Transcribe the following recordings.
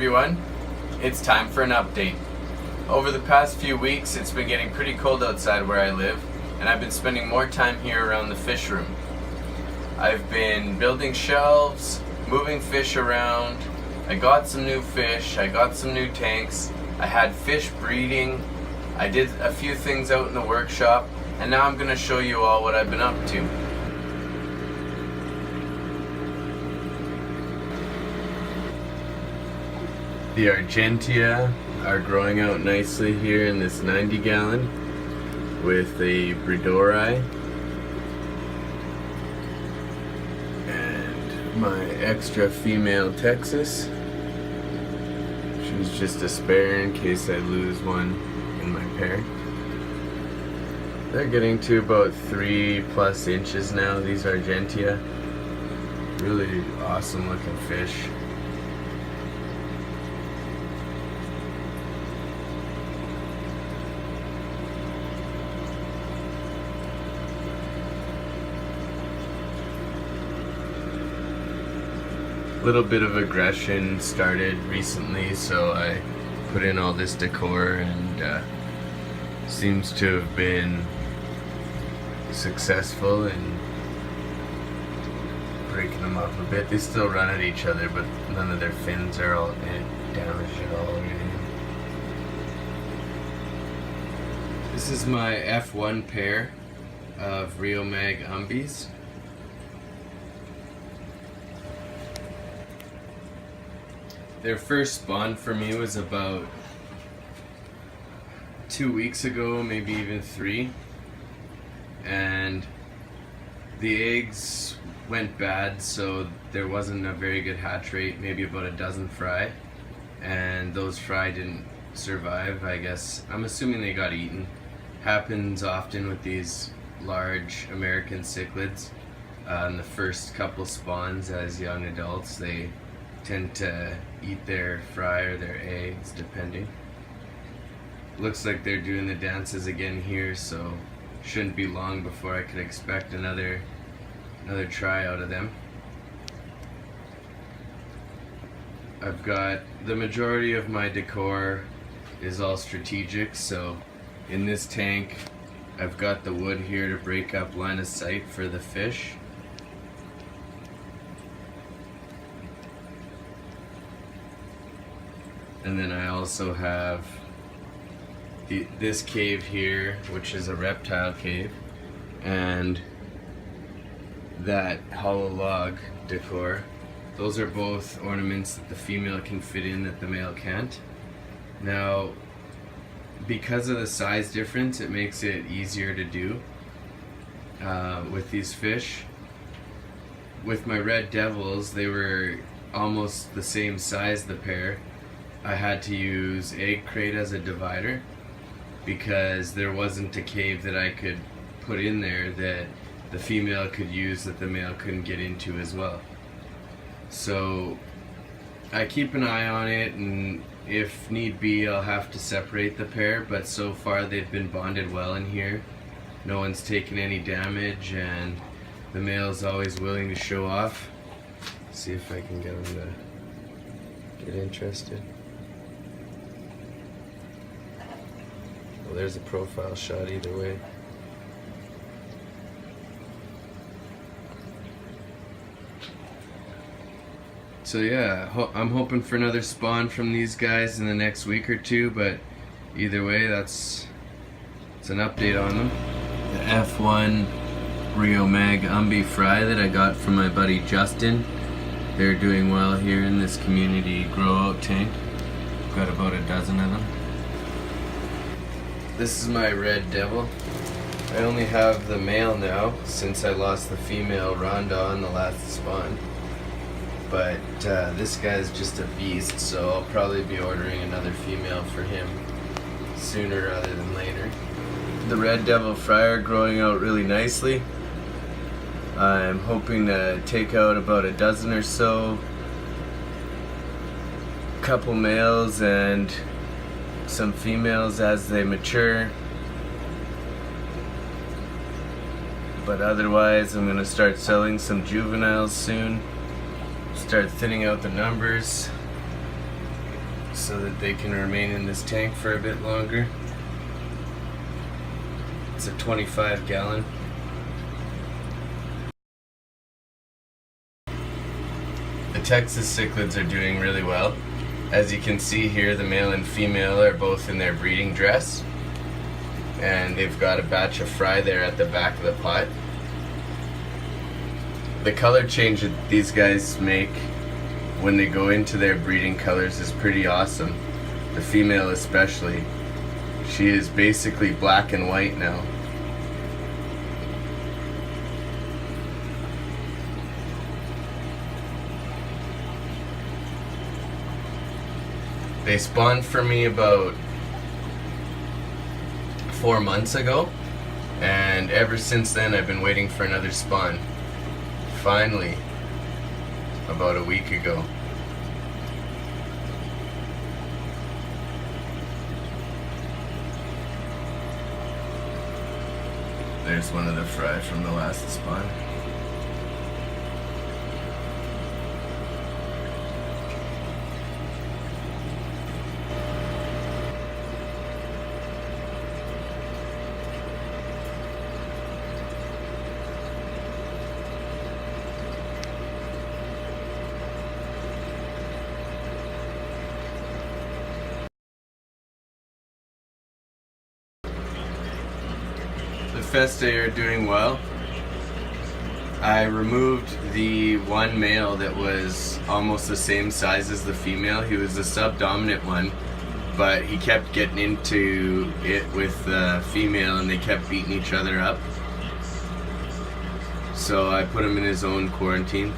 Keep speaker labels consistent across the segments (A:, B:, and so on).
A: everyone, it's time for an update. Over the past few weeks it's been getting pretty cold outside where I live, and I've been spending more time here around the fish room. I've been building shelves, moving fish around, I got some new fish, I got some new tanks, I had fish breeding, I did a few things out in the workshop, and now I'm going to show you all what I've been up to. The Argentia are growing out nicely here in this 90 gallon with a Bredori. And my extra female Texas. She's just a spare in case I lose one in my pair. They're getting to about 3+ inches now, these Argentia. Really awesome looking fish. Little bit of aggression started recently, so I put in all this decor, and seems to have been successful in breaking them up a bit. They still run at each other, but none of their fins are all damaged at all or anything. This is my F1 pair of Rio Mag Humvees. Their first spawn for me was about 2 weeks ago, maybe even 3. And the eggs went bad, so there wasn't a very good hatch rate, maybe about a dozen fry. And those fry didn't survive, I guess. I'm assuming they got eaten. Happens often with these large American cichlids. In the first couple spawns as young adults, they tend to eat their fry or their eggs, depending. Looks like they're doing the dances again here, so shouldn't be long before I could expect another try out of them. I've got the majority of my decor is all strategic, so in this tank I've got the wood here to break up line of sight for the fish. And then I also have this cave here, which is a reptile cave, and that hollow log decor. Those are both ornaments that the female can fit in that the male can't. Now, because of the size difference, it makes it easier to do with these fish. With my red devils, they were almost the same size, the pair. I had to use egg crate as a divider because there wasn't a cave that I could put in there that the female could use that the male couldn't get into as well. So I keep an eye on it, and if need be I'll have to separate the pair, but so far they've been bonded well in here. No one's taken any damage, and the male's always willing to show off. See if I can get him to get interested. Well, there's a profile shot either way. So yeah, I'm hoping for another spawn from these guys in the next week or two, but either way, it's an update on them. The F1 Rio Mag Humvee fry that I got from my buddy Justin. They're doing well here in this community grow out tank. Got about a dozen of them. This is my red devil. I only have the male now since I lost the female Rhonda on the last spawn. But this guy's just a beast, so I'll probably be ordering another female for him sooner rather than later. The red devil fry are growing out really nicely. I'm hoping to take out about a dozen or so, couple males and some females as they mature. But otherwise I'm going to start selling some juveniles soon. Start thinning out the numbers. so that they can remain in this tank for a bit longer. It's a 25 gallon. The Texas cichlids are doing really well. As you can see here, the male and female are both in their breeding dress, and they've got a batch of fry there at the back of the pot. The color change that these guys make when they go into their breeding colors is pretty awesome. The female especially. She is basically black and white now. They spawned for me about 4 months ago, and ever since then I've been waiting for another spawn. Finally, about a week ago. There's one of the fry from the last spawn. The Festae are doing well. I removed the one male that was almost the same size as the female. He was the subdominant one, but he kept getting into it with the female and they kept beating each other up. So I put him in his own quarantine.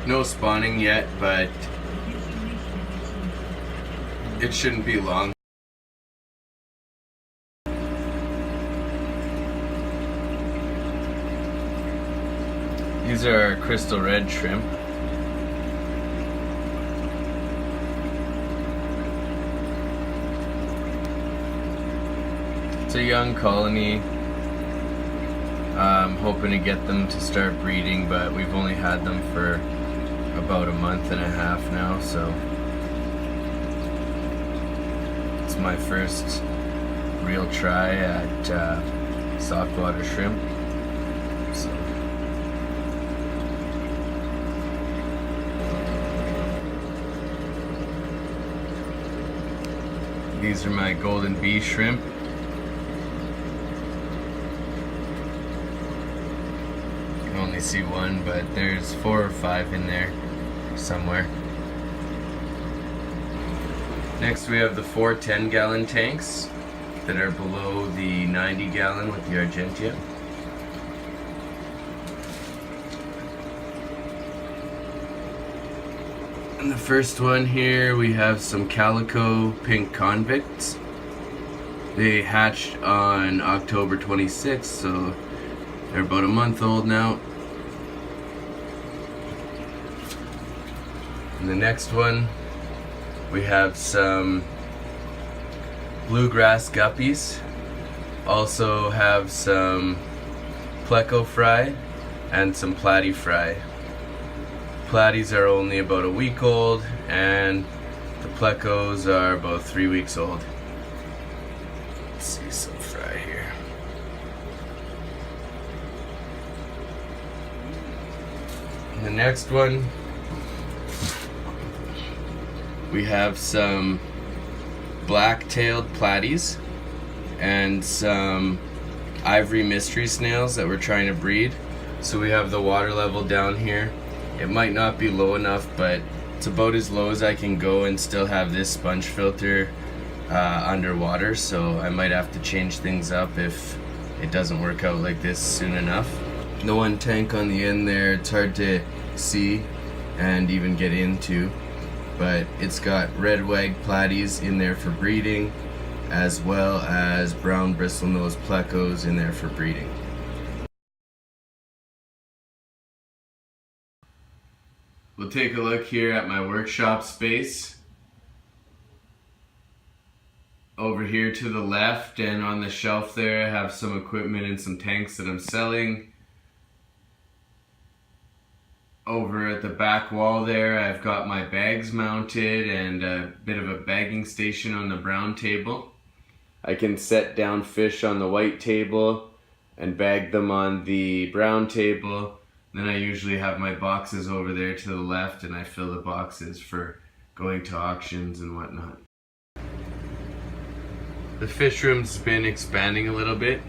A: No spawning yet, but it shouldn't be long. These are our crystal red shrimp. It's a young colony. I'm hoping to get them to start breeding, but we've only had them for about a month and a half now, so it's my first real try at saltwater shrimp. So these are my golden bee shrimp. You can only see one, but there's 4 or 5 in there somewhere. Next we have the 4 10-gallon tanks that are below the 90-gallon with the Argentia. In the first one here we have some calico pink convicts. They hatched on October 26th, so they're about a month old now. In the next one we have some bluegrass guppies. Also have some pleco fry and some platy fry. Platies are only about a week old, and the plecos are about 3 weeks old. Let's see some fry here. In the next one, we have some black-tailed platies and some ivory mystery snails that we're trying to breed. So we have the water level down here. It might not be low enough, but it's about as low as I can go and still have this sponge filter underwater, so I might have to change things up if it doesn't work out like this soon enough. The one tank on the end there, it's hard to see and even get into, but it's got red wag platies in there for breeding, as well as brown bristlenose plecos in there for breeding. We'll take a look here at my workshop space. Over here to the left and on the shelf there I have some equipment and some tanks that I'm selling. over at the back wall there, I've got my bags mounted and a bit of a bagging station on the brown table. I can set down fish on the white table and bag them on the brown table. Then I usually have my boxes over there to the left, and I fill the boxes for going to auctions and whatnot. The fish room's been expanding a little bit.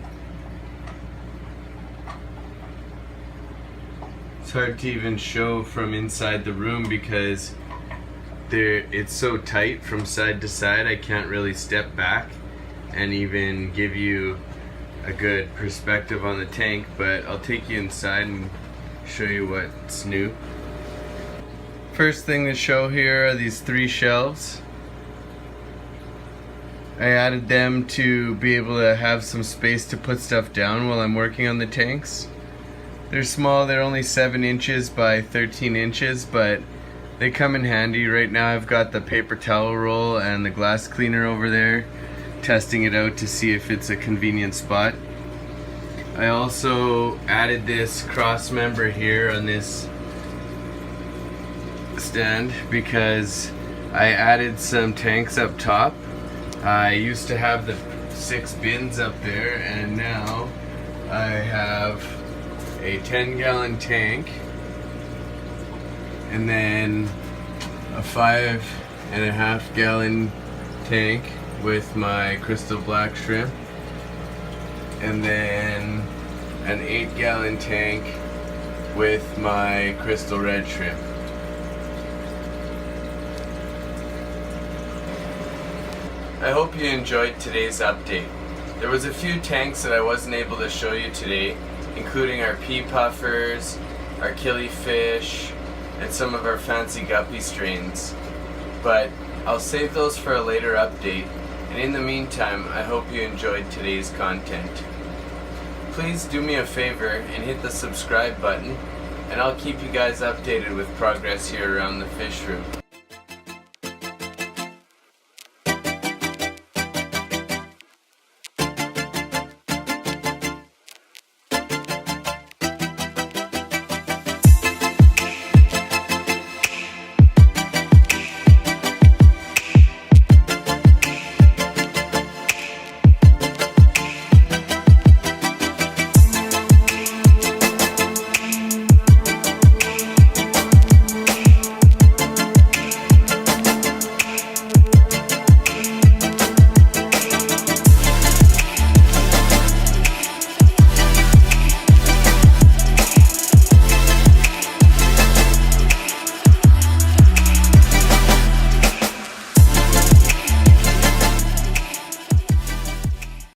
A: It's hard to even show from inside the room because it's so tight from side to side. I can't really step back and even give you a good perspective on the tank, but I'll take you inside and show you what's new. First thing to show here are these 3 shelves. I added them to be able to have some space to put stuff down while I'm working on the tanks. They're small, they're only 7 inches by 13 inches, but they come in handy. Right now I've got the paper towel roll and the glass cleaner over there, testing it out to see if it's a convenient spot. I also added this cross member here on this stand because I added some tanks up top. I used to have the 6 bins up there, and now I have a 10-gallon tank and then a 5.5-gallon tank with my crystal black shrimp, and then an 8-gallon tank with my crystal red shrimp. I hope you enjoyed today's update. There was a few tanks that I wasn't able to show you today, including our pea puffers, our killifish, and some of our fancy guppy strains. But I'll save those for a later update, and in the meantime, I hope you enjoyed today's content. Please do me a favor and hit the subscribe button, and I'll keep you guys updated with progress here around the fish room.